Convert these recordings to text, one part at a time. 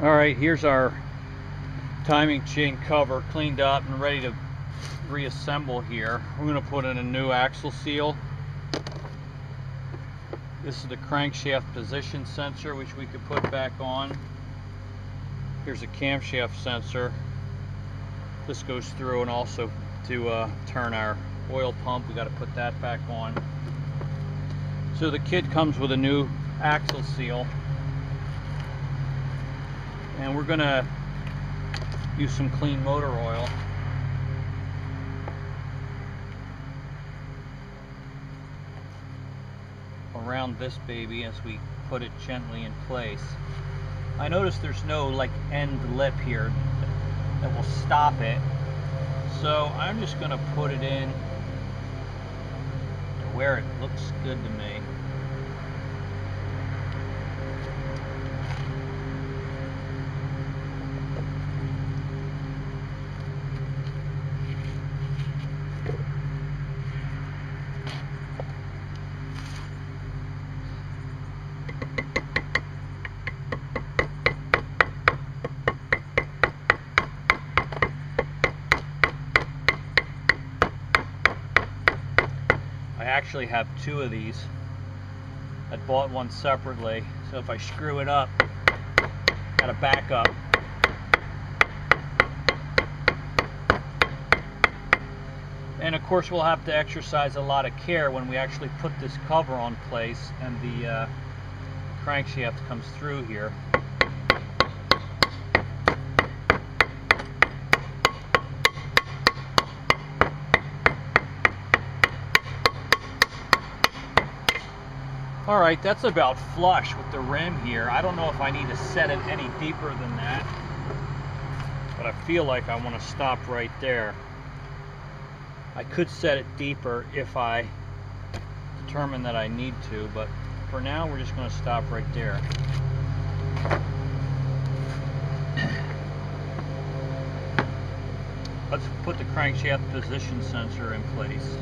Alright, here's our timing chain cover cleaned up and ready to reassemble here. We're going to put in a new axle seal. This is the crankshaft position sensor, which we could put back on. Here's a camshaft sensor. This goes through, and also to turn our oil pump, we got to put that back on. So the kit comes with a new axle seal, and we're going to use some clean motor oil. Around this baby as we put it gently in place. I noticed there's no like end lip here that will stop it, so I'm just going to put it in where it looks good to me. I actually have two of these. I bought one separately, so if I screw it up, got a backup. And of course we'll have to exercise a lot of care when we actually put this cover on place and the crankshaft comes through here. Alright, that's about flush with the rim here. I don't know if I need to set it any deeper than that, but I feel like I want to stop right there. I could set it deeper if I determine that I need to, but for now we're just going to stop right there. Let's put the crankshaft position sensor in place.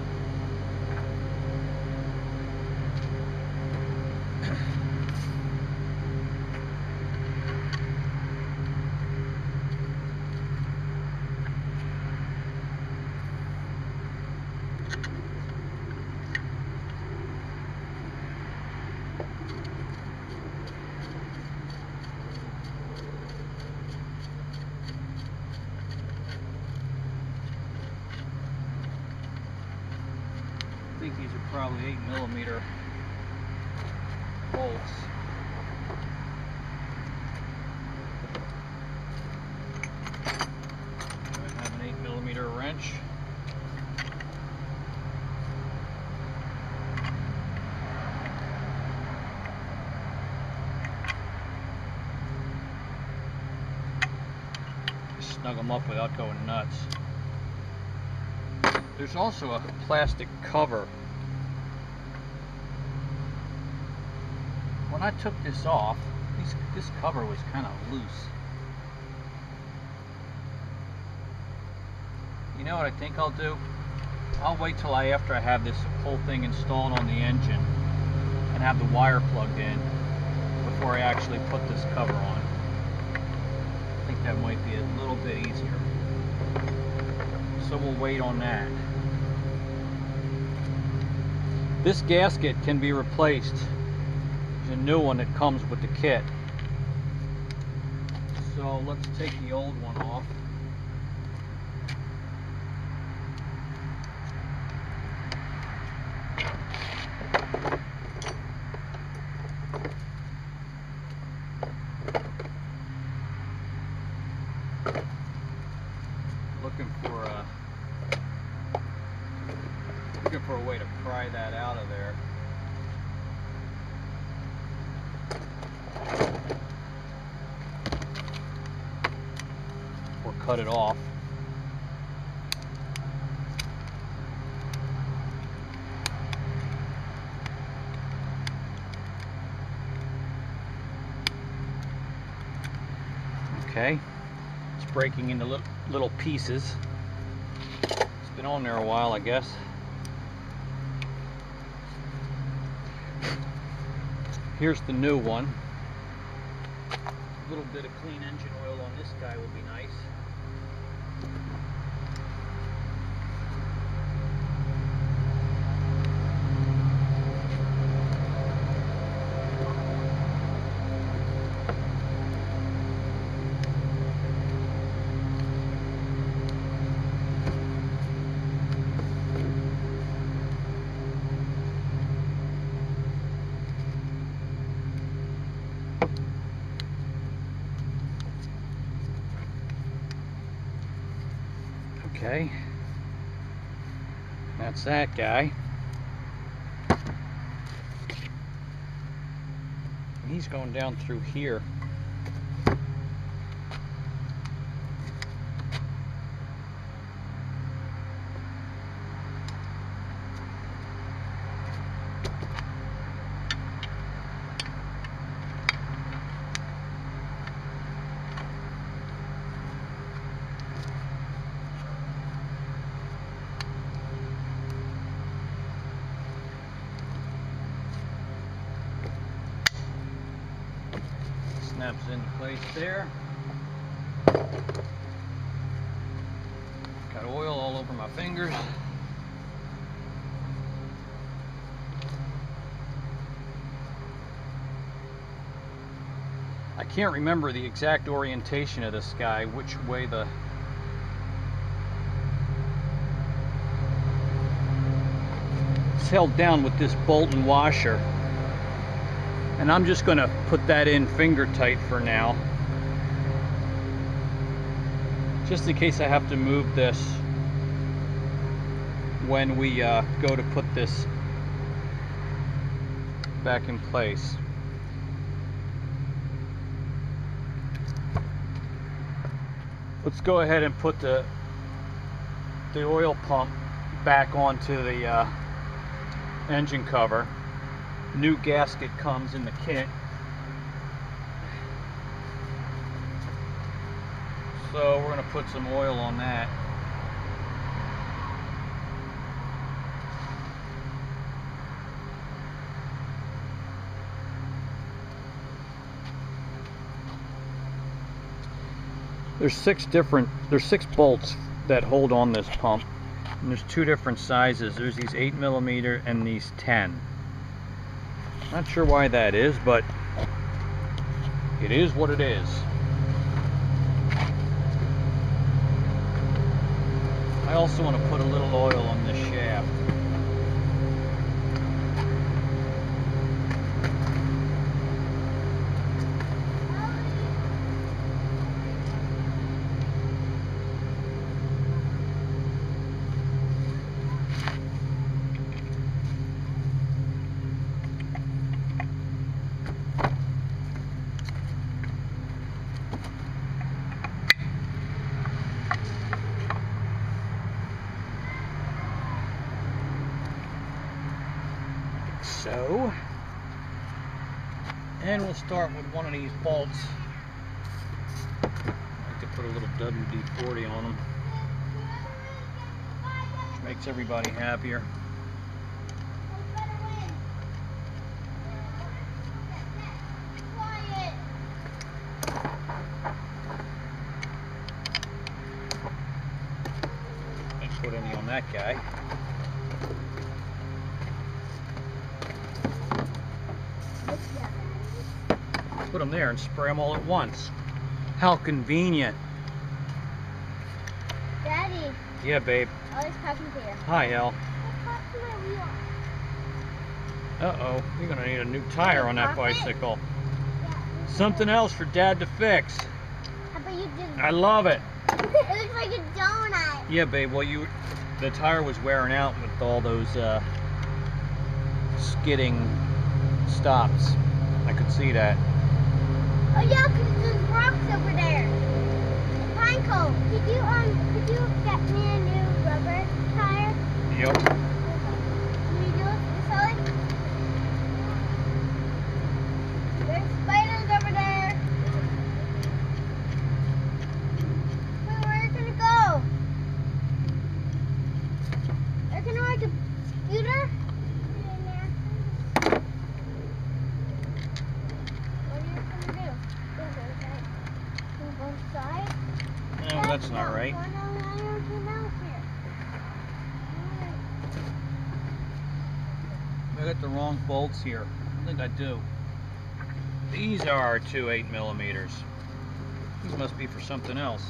I think these are probably 8mm bolts. I have an 8mm wrench. Just snug them up without going nuts. There's also a plastic cover. When I took this off, this cover was kind of loose. You know what I think I'll do? I'll wait till after I have this whole thing installed on the engine and have the wire plugged in before I actually put this cover on. I think that might be a little bit easier. So we'll wait on that. This gasket can be replaced. There's a new one that comes with the kit. So let's take the old one off. Looking for a way to pry that out of there. Or cut it off. Okay, it's breaking into little pieces. It's been on there a while, I guess. Here's the new one. A little bit of clean engine oil on this guy will be nice. Okay, that's that guy. He's going down through here. Snaps into place there. Got oil all over my fingers. I can't remember the exact orientation of this guy, which way the it's held down with this bolt and washer. And I'm just going to put that in finger tight for now, just in case I have to move this when we go to put this back in place. Let's go ahead and put the oil pump back onto the engine cover. New gasket comes in the kit, so we're going to put some oil on that. There's six bolts that hold on this pump, and there's two different sizes. There's these 8mm and these 10. Not sure why that is, but it is what it is. I also want to put a little oil on this shaft. So, and we'll start with one of these bolts. I like to put a little WD-40 on them, which makes everybody happier. Don't put any on that guy. Put them there and spray them all at once. How convenient. Daddy. Yeah, babe. Always talking to you. Hi, El. Uh-oh, you're gonna need a new tire on that bicycle. Yeah. Something else for Dad to fix. How about you do? I love it. It looks like a donut. Yeah, babe. Well, the tire was wearing out with all those skidding stops. I could see that. Oh yeah, because there's rocks over there. Pine cone. Could you get me a new rubber tire? Yep. Can you do it this way? There's spiders over there. Wait, where are you gonna go? Are you gonna ride a scooter? What are you gonna do? that's not right. I got the wrong bolts here. I think I do. These are 2 8mm. These must be for something else.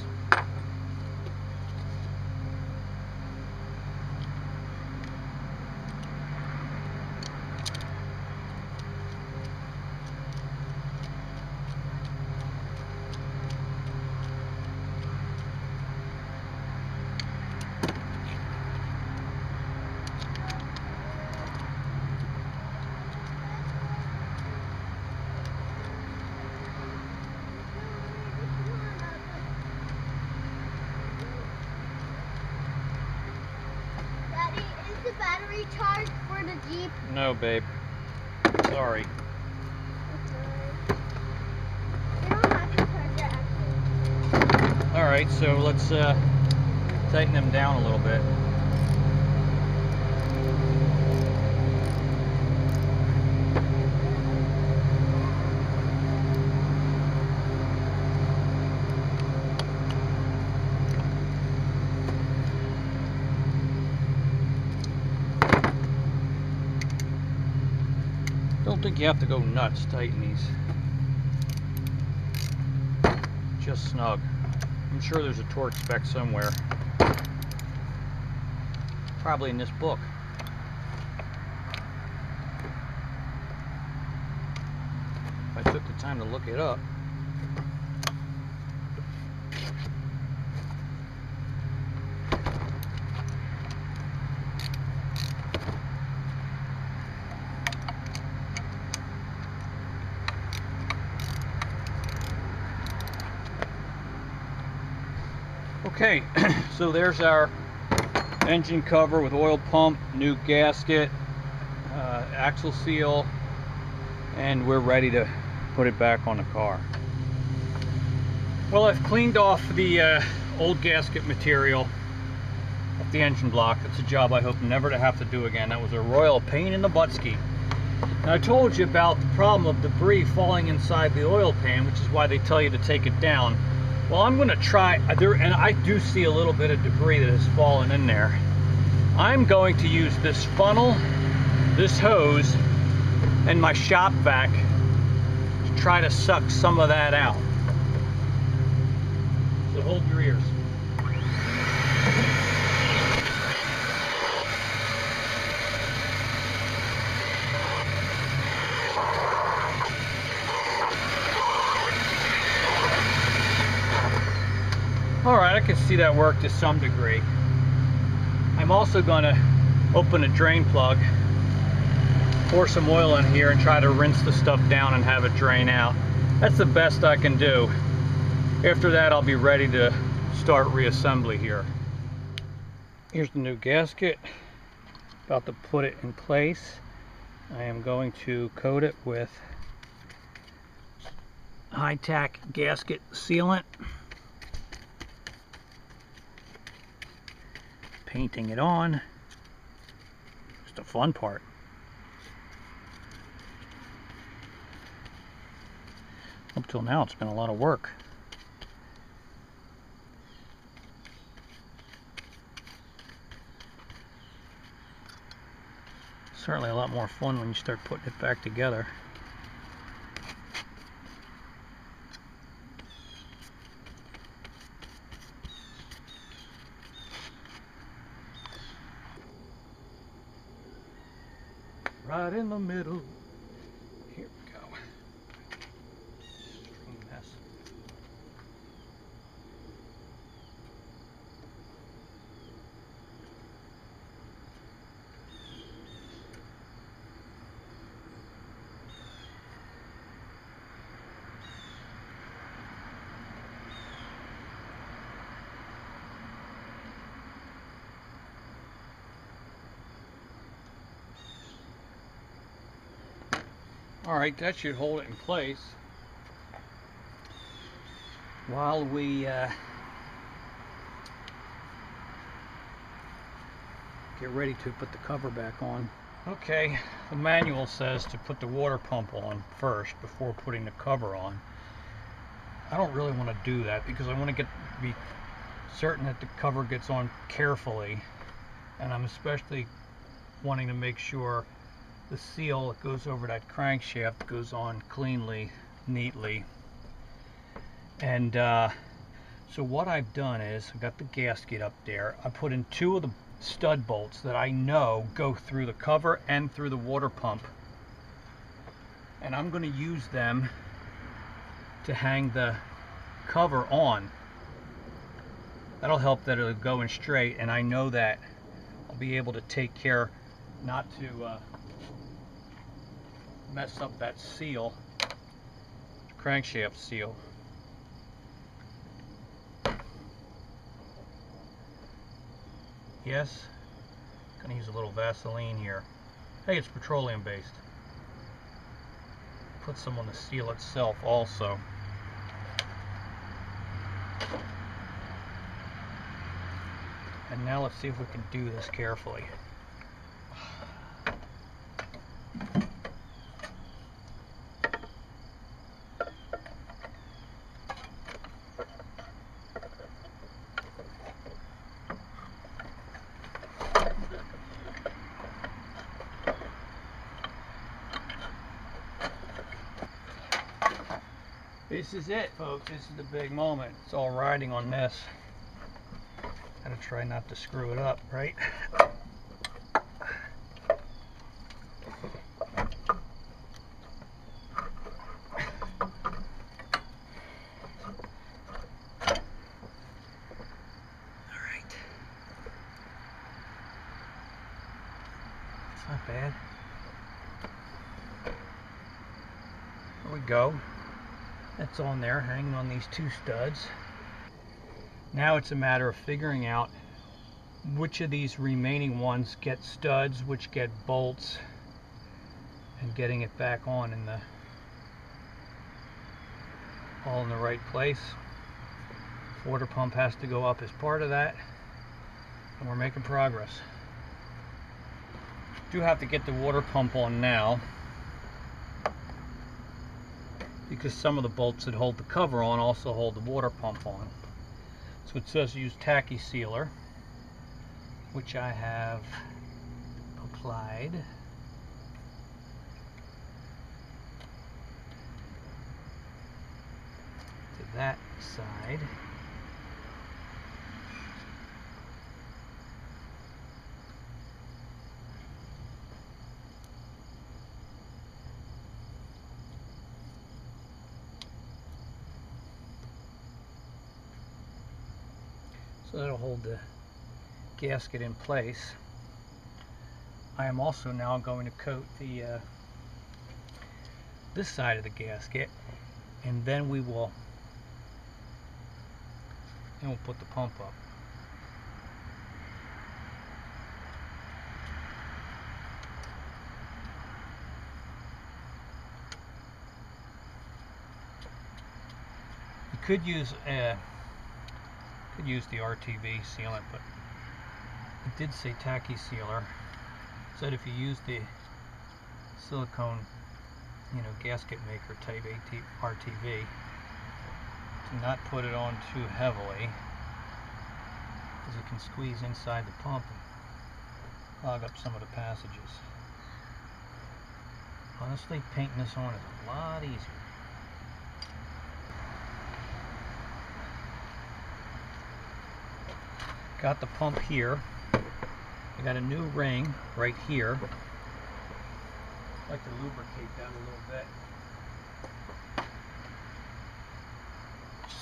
Battery charge for the Jeep? No, babe. Sorry. You don't have to charge it, actually. Alright, so let's tighten them down a little bit. I don't think you have to go nuts tighten these. Just snug. I'm sure there's a torque spec somewhere. Probably in this book. If I took the time to look it up. Okay, so there's our engine cover with oil pump, new gasket, axle seal, and we're ready to put it back on the car. Well, I've cleaned off the old gasket material off the engine block. It's a job I hope never to have to do again. That was a royal pain in the buttski. Now, I told you about the problem of debris falling inside the oil pan, which is why they tell you to take it down. Well, I'm going to try, and I do see a little bit of debris that has fallen in there. I'm going to use this funnel, this hose, and my shop vac to try to suck some of that out. So hold your ears. Alright, I can see that work to some degree. I'm also going to open a drain plug, pour some oil in here, and try to rinse the stuff down and have it drain out. That's the best I can do. After that, I'll be ready to start reassembly here. Here's the new gasket. About to put it in place. I am going to coat it with high-tack gasket sealant. Painting it on. Just the fun part. Up till now, it's been a lot of work. Certainly a lot more fun when you start putting it back together. Right in the middle. Here we go. Strong mess. Alright, that should hold it in place while we get ready to put the cover back on. Okay, the manual says to put the water pump on first before putting the cover on. I don't really want to do that because I want to be certain that the cover gets on carefully, and I'm especially wanting to make sure the seal that goes over that crankshaft goes on cleanly, neatly. And so what I've done is I got the gasket up there. I put in 2 of the stud bolts that I know go through the cover and through the water pump, and I'm going to use them to hang the cover on. That'll help that it'll go in straight, and I know that I'll be able to take care not to mess up that seal, crankshaft seal. Yes, gonna use a little Vaseline here. Hey, it's petroleum based. Put some on the seal itself also. And now let's see if we can do this carefully. This is it, folks. This is the big moment. It's all riding on this. Gotta try not to screw it up, right? Alright. It's not bad. There we go. That's on there, hanging on these 2 studs. Now it's a matter of figuring out which of these remaining ones get studs, which get bolts, and getting it back on in the all in the right place. Water pump has to go up as part of that, and we're making progress. Do have to get the water pump on now, because some of the bolts that hold the cover on also hold the water pump on. So it says use tacky sealer, which I have applied. To that side. So that'll hold the gasket in place. I am also now going to coat the this side of the gasket, and then we'll put the pump up. You could use the RTV sealant, but it did say tacky sealer. It said if you use the silicone, gasket maker type RTV, to not put it on too heavily, because it can squeeze inside the pump and clog up some of the passages. Honestly, painting this on is a lot easier. Got the pump here. I got a new ring right here. I like to lubricate that a little bit,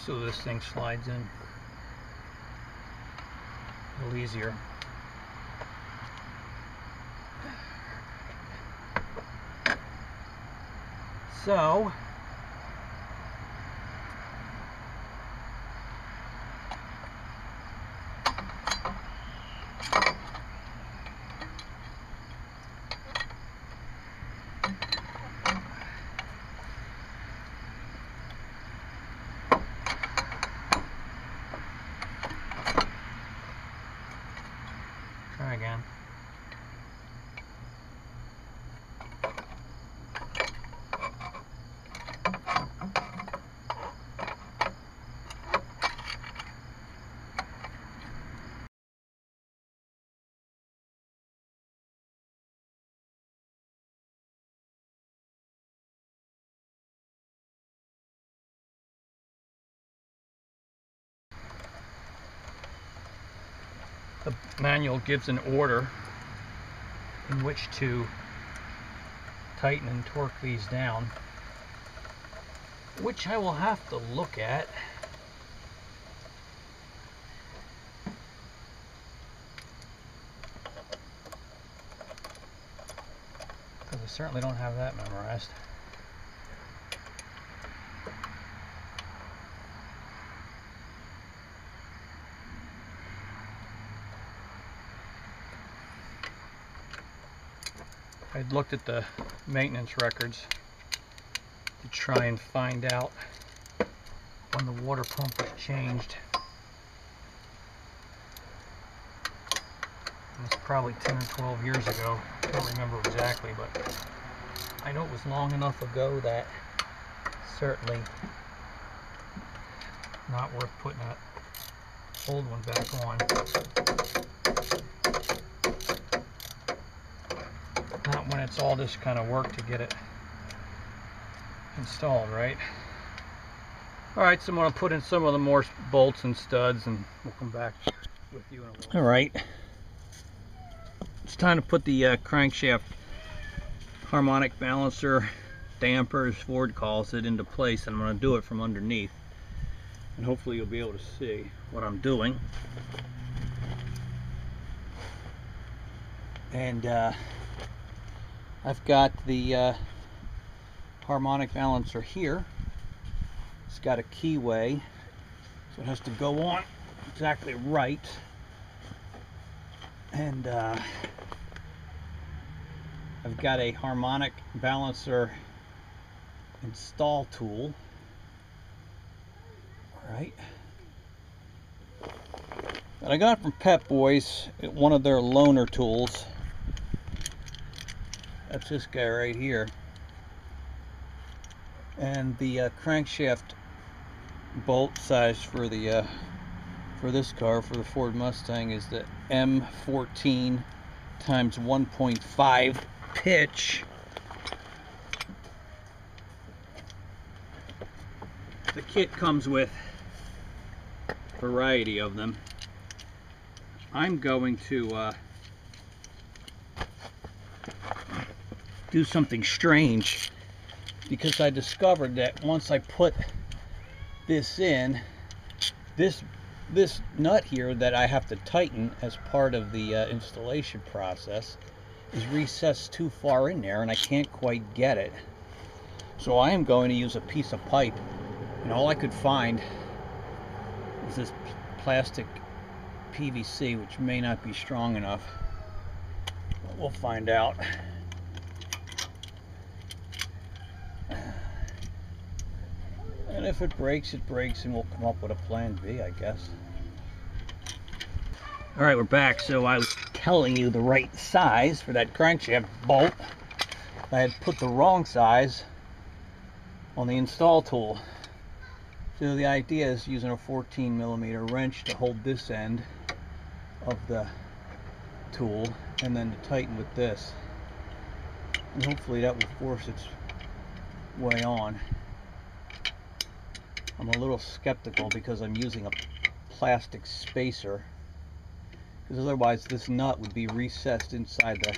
so this thing slides in a little easier. So try again. the manual gives an order in which to tighten and torque these down, which I will have to look at. Because I certainly don't have that memorized. I'd looked at the maintenance records to try and find out when the water pump was changed. It was probably 10 or 12 years ago. I don't remember exactly, but I know it was long enough ago that certainly not worth putting that old one back on. Not when it's all this kind of work to get it installed, right? Alright, so I'm going to put in some of the more bolts and studs and we'll come back with you in a little. Alright, it's time to put the crankshaft harmonic balancer damper, as Ford calls it, into place, and I'm going to do it from underneath, and hopefully you'll be able to see what I'm doing. And I've got the harmonic balancer here. It's got a keyway, so it has to go on exactly right. And I've got a harmonic balancer install tool. Alright. And I got it from Pep Boys, one of their loaner tools. That's this guy right here. And the crankshaft bolt size for the for this car, for the Ford Mustang, is the M14 times 1.5 pitch. The kit comes with a variety of them. I'm going to do something strange, because I discovered that once I put this in, this nut here that I have to tighten as part of the installation process is recessed too far in there and I can't quite get it. So I am going to use a piece of pipe, and all I could find is this plastic PVC, which may not be strong enough, but we'll find out. And if it breaks, it breaks, and we'll come up with a plan B, I guess. Alright, we're back. So I was telling you the right size for that crankshaft bolt. I had put the wrong size on the install tool. So the idea is using a 14mm wrench to hold this end of the tool, and then to tighten with this. And hopefully that will force its way on. I'm a little skeptical because I'm using a plastic spacer, because otherwise this nut would be recessed inside the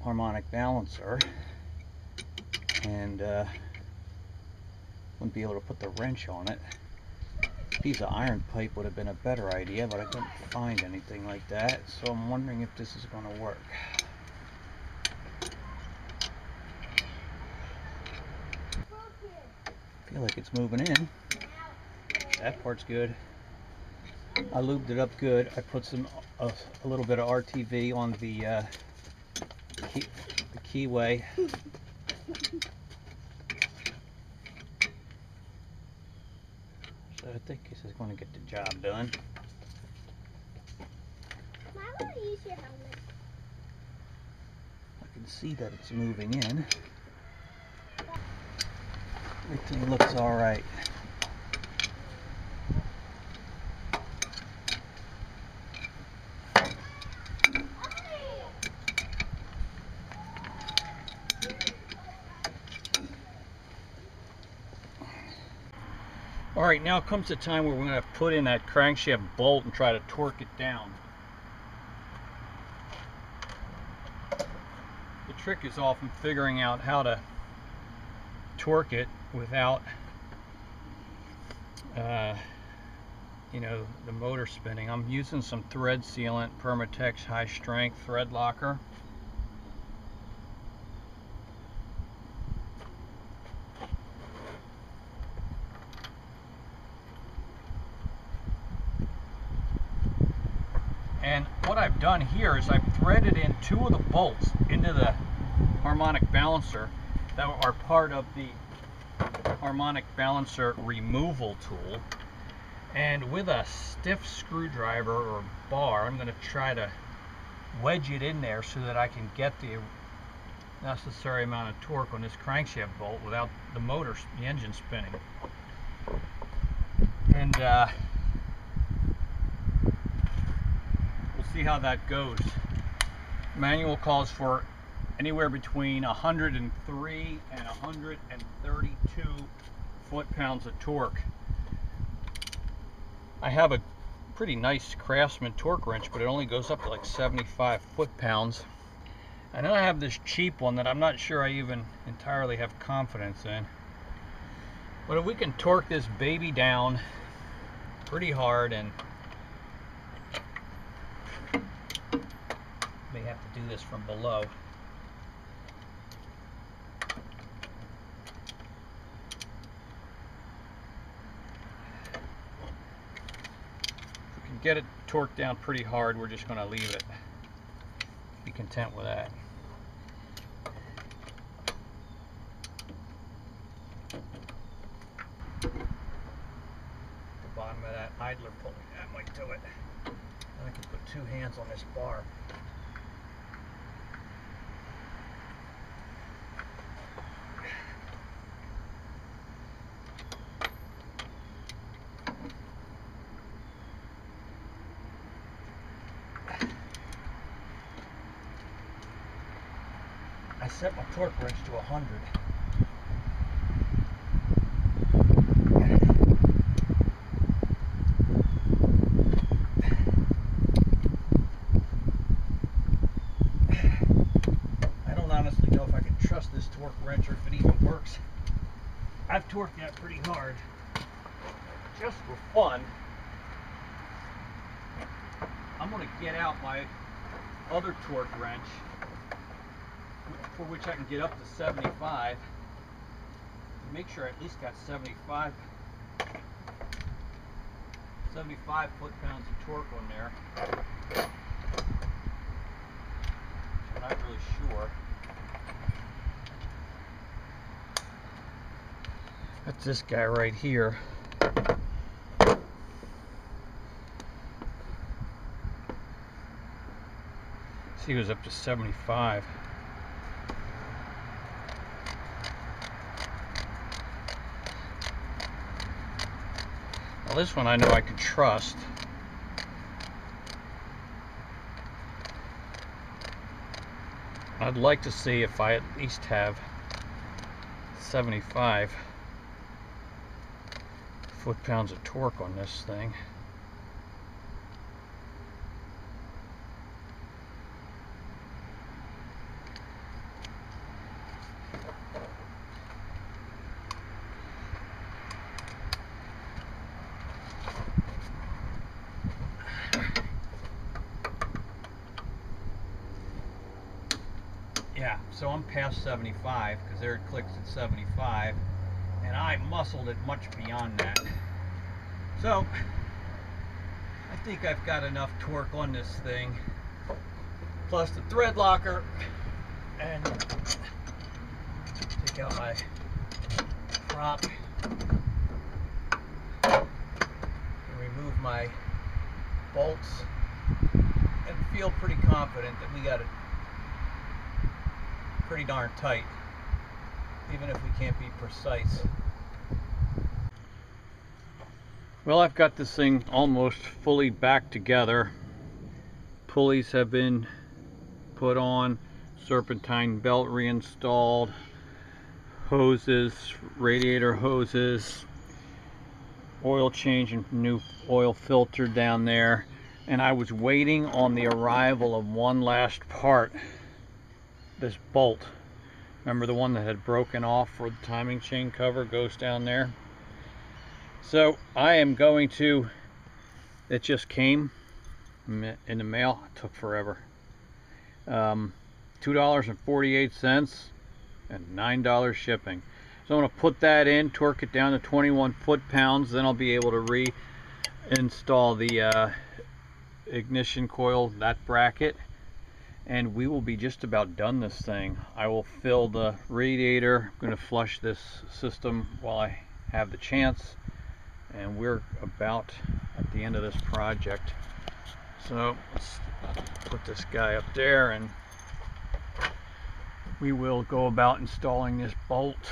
harmonic balancer and wouldn't be able to put the wrench on it. A piece of iron pipe would have been a better idea, but I couldn't find anything like that, so I'm wondering if this is going to work. I feel like it's moving in. That part's good. I lubed it up good. I put a little bit of RTV on the keyway. So I think this is going to get the job done. Why would I use your helmet? I can see that it's moving in. Everything looks all right. All right, now comes the time where we're going to put in that crankshaft bolt and try to torque it down. The trick is often figuring out how to torque it without you know, the motor spinning. I'm using some thread sealant, Permatex high strength thread locker. And what I've done here is I've threaded in 2 of the bolts into the harmonic balancer that are part of the harmonic balancer removal tool. And with a stiff screwdriver or bar, I'm going to try to wedge it in there so that I can get the necessary amount of torque on this crankshaft bolt without the engine spinning. And we'll see how that goes. Manual calls for anywhere between 103 and 132 foot-pounds of torque. I have a pretty nice Craftsman torque wrench, but it only goes up to like 75 foot-pounds. And then I have this cheap one that I'm not sure I even entirely have confidence in. But if we can torque this baby down pretty hard, and may have to do this from below. Get it torqued down pretty hard, we're just going to leave it. Be content with that. The bottom of that idler pulley, that might do it. And I can put 2 hands on this bar. I set my torque wrench to 100. I don't honestly know if I can trust this torque wrench or if it even works. I've torqued that pretty hard, just for fun. I'm going to get out my other torque wrench, for which I can get up to 75. Make sure I at least got 75 foot-pounds of torque on there. I'm not really sure. That's this guy right here. See, he was up to 75. Well, this one I know I can trust. I'd like to see if I at least have 75 foot-pounds of torque on this thing. Yeah, so I'm past 75 because there it clicks at 75, and I muscled it much beyond that. So I think I've got enough torque on this thing, plus the thread locker, and take out my prop and remove my bolts, and feel pretty confident that we got it pretty darn tight, even if we can't be precise. Well, I've got this thing almost fully back together. Pulleys have been put on, serpentine belt reinstalled, hoses, radiator hoses, oil change and new oil filter down there, and I was waiting on the arrival of one last part, this bolt. Remember the one that had broken off for the timing chain cover goes down there? So I am going to, it just came in the mail. It took forever. $2.48 and $9 shipping. So I'm going to put that in, torque it down to 21 foot-pounds, then I'll be able to reinstall the ignition coil, that bracket, and we will be just about done this thing. I will fill the radiator. I'm going to flush this system while I have the chance, and we're about at the end of this project. So let's put this guy up there, and we will go about installing this bolt.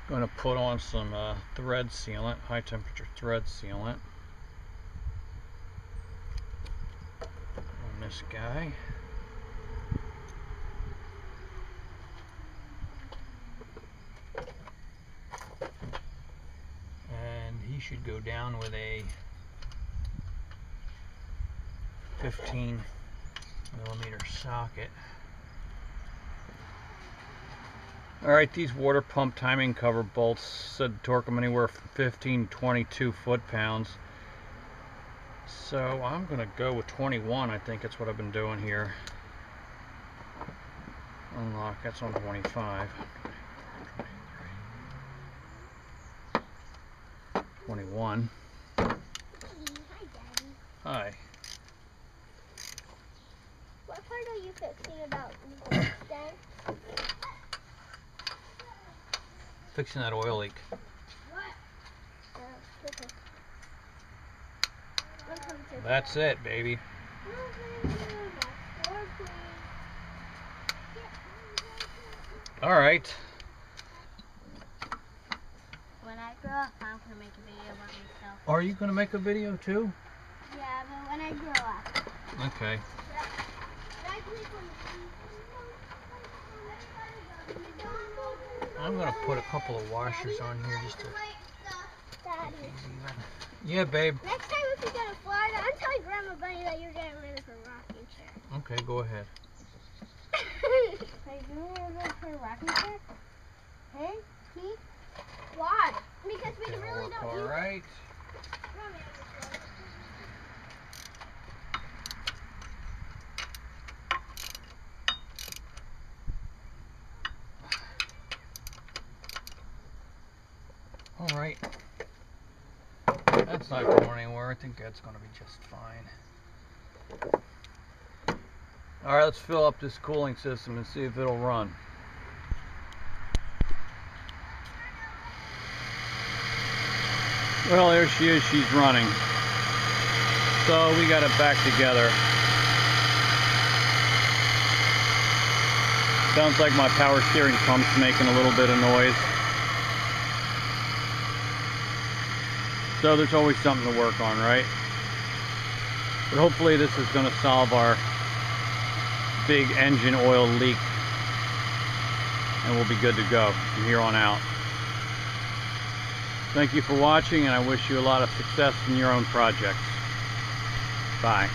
Going to put on some thread sealant, high temperature thread sealant on this guy. And he should go down with a 15mm socket. Alright, these water pump timing cover bolts said torque them anywhere from 15 to 22 foot-pounds. So I'm going to go with 21. I think that's what I've been doing here. Unlock, that's on 25. 21. Hi, Daddy. Hi. What part are you fixing about the Mustang? Fixing that oil leak. That's it, baby. All right. When I grow up, I'm gonna make a video about myself. Are you gonna make a video too? Yeah, but when I grow up. Okay. I'm gonna put a couple of washers on here just to Daddy. even. Yeah, babe. Next time if we go to Florida, I'm telling Grandma Bunny that you're getting rid of her rocking chair. Okay, go ahead. Are you getting rid of her rocking chair? Hey? Me? Why? Because we really don't use it. Alright. Alright. That's not going anywhere. I think that's going to be just fine. Alright, let's fill up this cooling system and see if it'll run. Well, there she is. She's running. So we got it back together. Sounds like my power steering pump's making a little bit of noise. So there's always something to work on, right? But hopefully this is going to solve our big engine oil leak, and we'll be good to go from here on out. Thank you for watching, and I wish you a lot of success in your own projects. Bye.